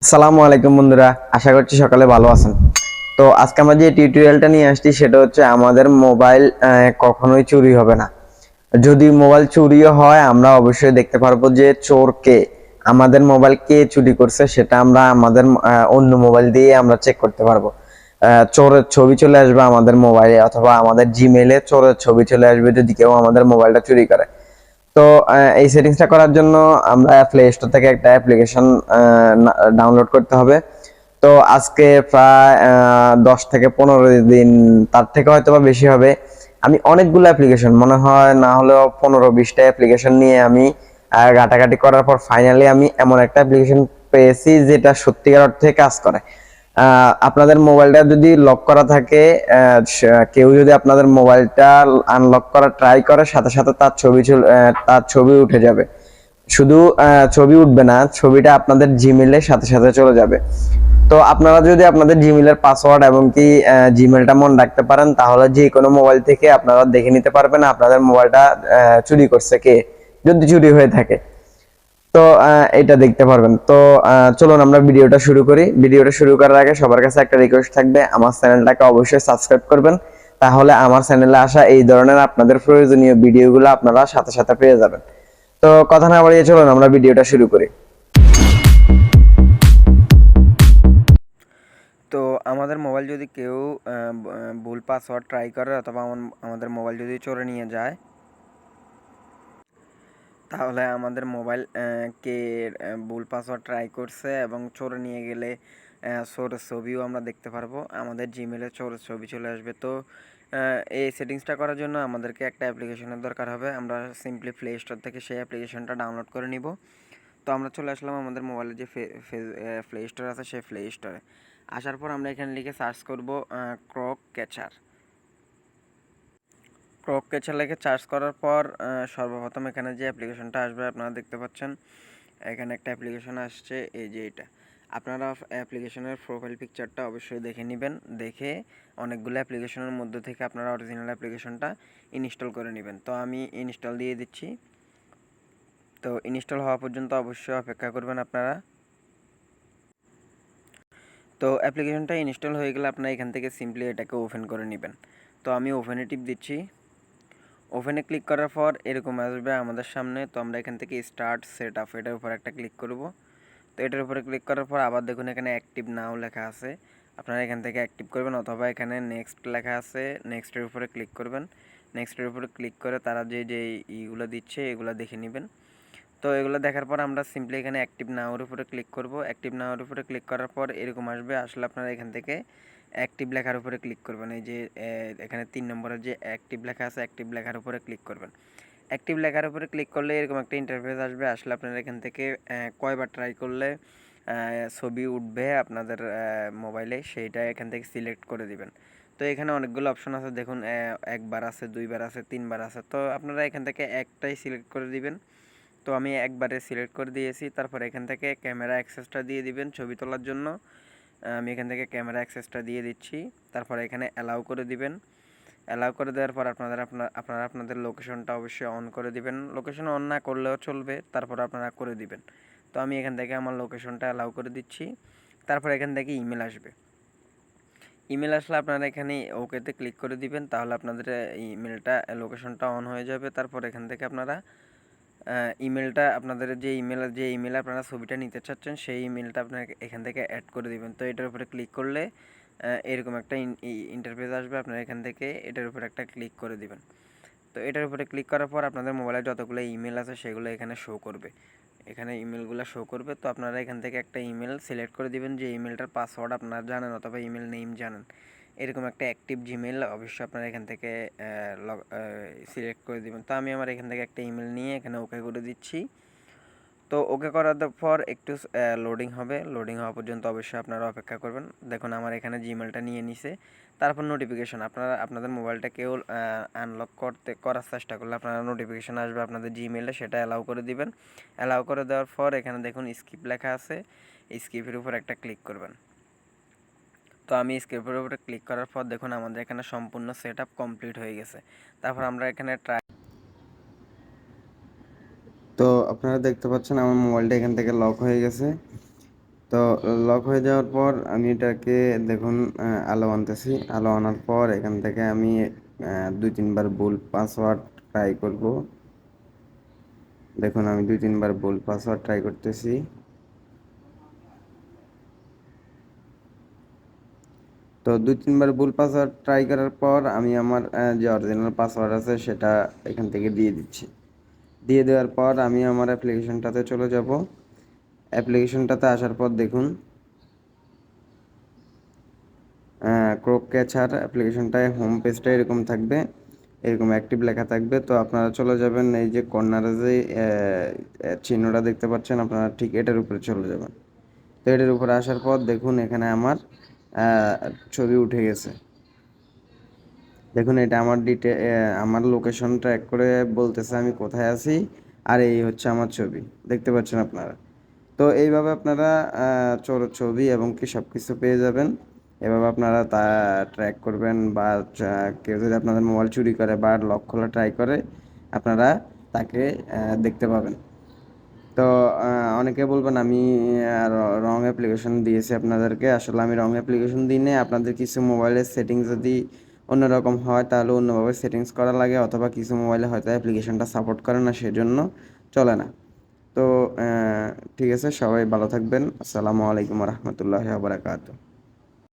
আসসালামু আলাইকুম বন্ধুরা, আশা করছি সকালে ভালো আছেন। তো আজকে আমরা যে টিউটোরিয়ালটা নিয়ে আসছি সেটা হচ্ছে আমাদের মোবাইল কখনোই চুরি হবে না। যদি মোবাইল চুরিও হয় আমরা অবশ্যই দেখতে পারবো যে চোর কে, আমাদের মোবাইল কে চুরি করছে সেটা আমরা আমাদের অন্য মোবাইল দিয়ে আমরা চেক করতে পারবো। চোরের ছবি চলে আসবে আমাদের মোবাইলে অথবা আমাদের জিমেইলে চোরের ছবি চলে আসবে যদি কেউ আমাদের মোবাইলটা চুরি করে। তো এই সেটিংসটা করার জন্য আমরা প্লে স্টোর থেকে একটা অ্যাপ্লিকেশন ডাউনলোড করতে হবে। তো আজকে প্রায় 10 থেকে 15 দিন, তার থেকে হয়তো বা বেশি হবে, আমি অনেকগুলো অ্যাপ্লিকেশন, মনে হয় না হলেও 15-20টা অ্যাপ্লিকেশন নিয়ে আমি ঘাটাঘাটি করার পর ফাইনালি আমি এমন একটা অ্যাপ্লিকেশন পেয়েছি যেটা সত্যিকার অর্থে কাজ করে। আপনাদের মোবাইলটা যদি লক করা থাকে, কেউ যদি আপনাদের মোবাইলটা আনলক করা ট্রাই করে, সাথে সাথে তার ছবি উঠে যাবে। শুধু ছবি উঠবে না, ছবিটা আপনাদের জিমেইলের সাথে সাথে চলে যাবে। তো আপনারা যদি আপনাদের জিমেইলের পাসওয়ার্ড এবং কি জিমেইলটা মনে রাখতে পারেন, তাহলে যে কোনো মোবাইল থেকে আপনারা দেখে নিতে পারবেন আপনাদের মোবাইলটা চুরি করছে কে, যদি চুরি হয়ে থাকে। তো এটা দেখতে পারবেন। তো চলুন আমরা ভিডিওটা শুরু করি। ভিডিওটা শুরু করার আগে সবার কাছে একটা রিকোয়েস্ট থাকবে, আমার চ্যানেলটাকে অবশ্যই সাবস্ক্রাইব করবেন, তাহলে আমার চ্যানেলে আসা এই ধরনের আপনাদের প্রয়োজনীয় ভিডিওগুলো আপনারা সাথে সাথে পেয়ে যাবেন। তো কথা না বাড়িয়ে চলুন আমরা ভিডিওটা শুরু করি। তো আমাদের মোবাইল যদি কেউ ভুল পাসওয়ার্ড ট্রাই করে অথবা আমাদের মোবাইল যদি চোরে নিয়ে যায়, তাহলে আমাদের মোবাইল কে ভুল পাসওয়ার্ড ট্রাই করছে এবং চোরে নিয়ে গেলে চোরের ছবিও আমরা দেখতে পারবো, আমাদের জিমেলে চোরের ছবি চলে আসবে। তো এই সেটিংসটা করার জন্য আমাদেরকে একটা অ্যাপ্লিকেশনের দরকার হবে। আমরা সিম্পলি প্লে স্টোর থেকে সেই অ্যাপ্লিকেশনটা ডাউনলোড করে নিব। তো আমরা চলে আসলাম আমাদের মোবাইলে যে প্লে স্টোর আছে সেই প্লে স্টোরে। আসার পর আমরা এখানে লিখে সার্চ করব ক্রক ক্যাচার। ক্রক ক্যাচার লিখে সার্চ করার পর সর্বপ্রথম এখানে যে অ্যাপ্লিকেশনটা আসবে আপনারা দেখতে পাচ্ছেন, এখানে একটা অ্যাপ্লিকেশন আসছে, এই যে এটা। আপনারা অ্যাপ্লিকেশনের প্রোফাইল পিকচারটা অবশ্যই দেখে নেবেন, দেখে অনেকগুলো অ্যাপ্লিকেশনের মধ্যে থেকে আপনারা অরিজিনাল অ্যাপ্লিকেশনটা ইনস্টল করে নেবেন। তো আমি ইনস্টল দিয়ে দিচ্ছি। তো ইনস্টল হওয়া পর্যন্ত অবশ্যই অপেক্ষা করবেন আপনারা। তো অ্যাপ্লিকেশনটা ইনস্টল হয়ে গেলে আপনারা এখান থেকে সিম্পলি এটাকে ওপেন করে নেবেন। তো আমি ওপেনে টিপ দিচ্ছি। ওপেনে ক্লিক করার পর এরকম আসবে আমাদের সামনে। তো আমরা এখান থেকে স্টার্ট সেট আপ এটার উপর একটা ক্লিক করব। তো এটার উপরে ক্লিক করার পর আবার দেখুন এখানে অ্যাক্টিভ নাও লেখা আছে, আপনারা এখান থেকে অ্যাক্টিভ করবেন, অথবা এখানে নেক্সট লেখা আছে, নেক্সটের উপরে ক্লিক করবেন। নেক্সটের উপরে ক্লিক করে তারা যে যে ইগুলো দিচ্ছে এগুলো দেখে নেবেন। তো এগুলো দেখার পর আমরা সিম্পলি এখানে অ্যাক্টিভ নাওর উপরে ক্লিক করব। অ্যাক্টিভ নাওর উপরে ক্লিক করার পর এরকম আসবে, আসলে আপনারা এখান থেকে অ্যাক্টিভ লেখার উপরে ক্লিক করবেন। এই যে এখানে 3 নম্বরের যে অ্যাক্টিভ লেখা আছে, অ্যাক্টিভ লেখার উপরে ক্লিক করবেন। অ্যাক্টিভ লেখার উপরে ক্লিক করলে এরকম একটা ইন্টারফেস আসবে, আসলে আপনারা এখান থেকে কয়বার ট্রাই করলে ছবি উঠবে আপনাদের মোবাইলে সেইটা এখান থেকে সিলেক্ট করে দিবেন। তো এখানে অনেকগুলো অপশন আছে দেখুন, একবার আছে, দুইবার আছে, তিনবার আছে। তো আপনারা এখান থেকে একটাই সিলেক্ট করে দিবেন। তো আমি একবারে সিলেক্ট করে দিয়েছি। তারপর এখান থেকে ক্যামেরা অ্যাক্সেসটা দিয়ে দিবেন ছবি তোলার জন্য। আমি এখান থেকে ক্যামেরা অ্যাক্সেসটা দিয়ে দিচ্ছি। তারপর এখানে অ্যালাউ করে দিবেন। অ্যালাউ করে দেওয়ার পর আপনারা আপনাদের লোকেশনটা অবশ্যই অন করে দিবেন। লোকেশন অন না করলেও চলবে, তারপর আপনারা করে দিবেন। তো আমি এখান থেকে আমার লোকেশনটা অ্যালাউ করে দিচ্ছি। তারপর এখান থেকে ইমেল আসবে। ইমেল আসলে আপনারা এখানে ওকেতে ক্লিক করে দিবেন, তাহলে আপনাদের ইমেলটা লোকেশনটা অন হয়ে যাবে। তারপর এখান থেকে আপনারা ইমেলটা, আপনাদের যে ইমেলে আপনারা ছবিটা নিতে চাচ্ছেন সেই ইমেলটা আপনারা এখান থেকে অ্যাড করে দিবেন। তো এটার উপরে ক্লিক করলে এরকম একটা ইন্টারফেস আসবে, আপনারা এখান থেকে এটার উপরে একটা ক্লিক করে দিবেন। তো এটার উপরে ক্লিক করার পর আপনাদের মোবাইলে যতগুলো ইমেল আছে সেগুলো এখানে শো করবে, এখানে ইমেলগুলো শো করবে। তো আপনারা এখান থেকে একটা ইমেল সিলেক্ট করে দিবেন, যে ইমেলটার পাসওয়ার্ড আপনারা জানেন অথবা ইমেল নেম জানেন। এরকম একটা অ্যাক্টিভ জিমেল অবশ্যই আপনারা এখান থেকে সিলেক্ট করে দিবেন। তো আমি আমার এখান থেকে একটা ইমেল নিয়ে এখানে ওকে করে দিচ্ছি। তো ওকে করার পর একটু লোডিং হবে, লোডিং হওয়া পর্যন্ত অবশ্যই আপনারা অপেক্ষা করবেন। দেখুন আমার এখানে জিমেলটা নিয়ে নিছে। তারপর নোটিফিকেশন, আপনাদের মোবাইলটা কেউ আনলক করার চেষ্টা করলে আপনারা নোটিফিকেশন আসবে আপনাদের জিমেলে, সেটা অ্যালাউ করে দিবেন। অ্যালাউ করে দেওয়ার পর এখানে দেখুন স্কিপ লেখা আছে, স্কিপের উপর একটা ক্লিক করবেন। তো আমি স্কিপের উপরে ক্লিক করার পর দেখুন আমাদের এখানে সম্পূর্ণ সেট আপ কমপ্লিট হয়ে গেছে। তারপর আমরা এখানে তো আপনারা দেখতে পাচ্ছেন আমার মোবাইলটা এখান থেকে লক হয়ে গেছে। তো লক হয়ে যাওয়ার পর আমি এটাকে দেখুন আলো আনতেছি। আলো আনার পর এখান থেকে আমি 2-3 বার ভুল পাসওয়ার্ড ট্রাই করব। দেখুন আমি 2-3 বার ভুল পাসওয়ার্ড ট্রাই করতেছি। তো 2-3 বার ভুল পাসওয়ার্ড ট্রাই করার পর আমি আমার যে অরিজিনাল পাসওয়ার্ড আছে সেটা এখান থেকে দিয়ে দিচ্ছি। দিয়ে দেওয়ার পর আমি আমার অ্যাপ্লিকেশনটাতে চলে যাব। অ্যাপ্লিকেশনটাতে আসার পর দেখুন ক্রোক ক্যাচার অ্যাপ্লিকেশনটায় হোম পেজটা এরকম থাকবে, এরকম অ্যাক্টিভ লেখা থাকবে। তো আপনারা চলে যাবেন এই যে কর্নারে যে চিহ্নটা দেখতে পাচ্ছেন, আপনারা ঠিক এটার উপরে চলে যাবেন। তো এটার উপরে আসার পর দেখুন এখানে আমার ছবি উঠে গেছে। দেখুন এটা আমার আমার লোকেশন ট্র্যাক করে বলতেছে আমি কোথায় আছি, আর এই হচ্ছে আমার ছবি, দেখতে পাচ্ছেন আপনারা। তো এইভাবে আপনারা ছবি এবং কি সব কিছু পেয়ে যাবেন। এভাবে আপনারা তা ট্র্যাক করবেন, বা কেউ যদি আপনাদের মোবাইল চুরি করে বা লক খোলা ট্রাই করে, আপনারা তাকে দেখতে পাবেন। তো অনেকে বলবেন আমি রং অ্যাপ্লিকেশন দিয়েছি আপনাদেরকে। আসলে আমি রং অ্যাপ্লিকেশন দিই নাই। আপনাদের কিছু মোবাইলের সেটিংস যদি অন্যরকম হয় তাহলে অন্যভাবে সেটিংস করা লাগে, অথবা কিছু মোবাইলে হয়তো অ্যাপ্লিকেশনটা সাপোর্ট করে না, সেজন্য চলে না। তো ঠিক আছে, সবাই ভালো থাকবেন। আসসালামু আলাইকুম রহমতুল্লাহ বারাকাতুহু।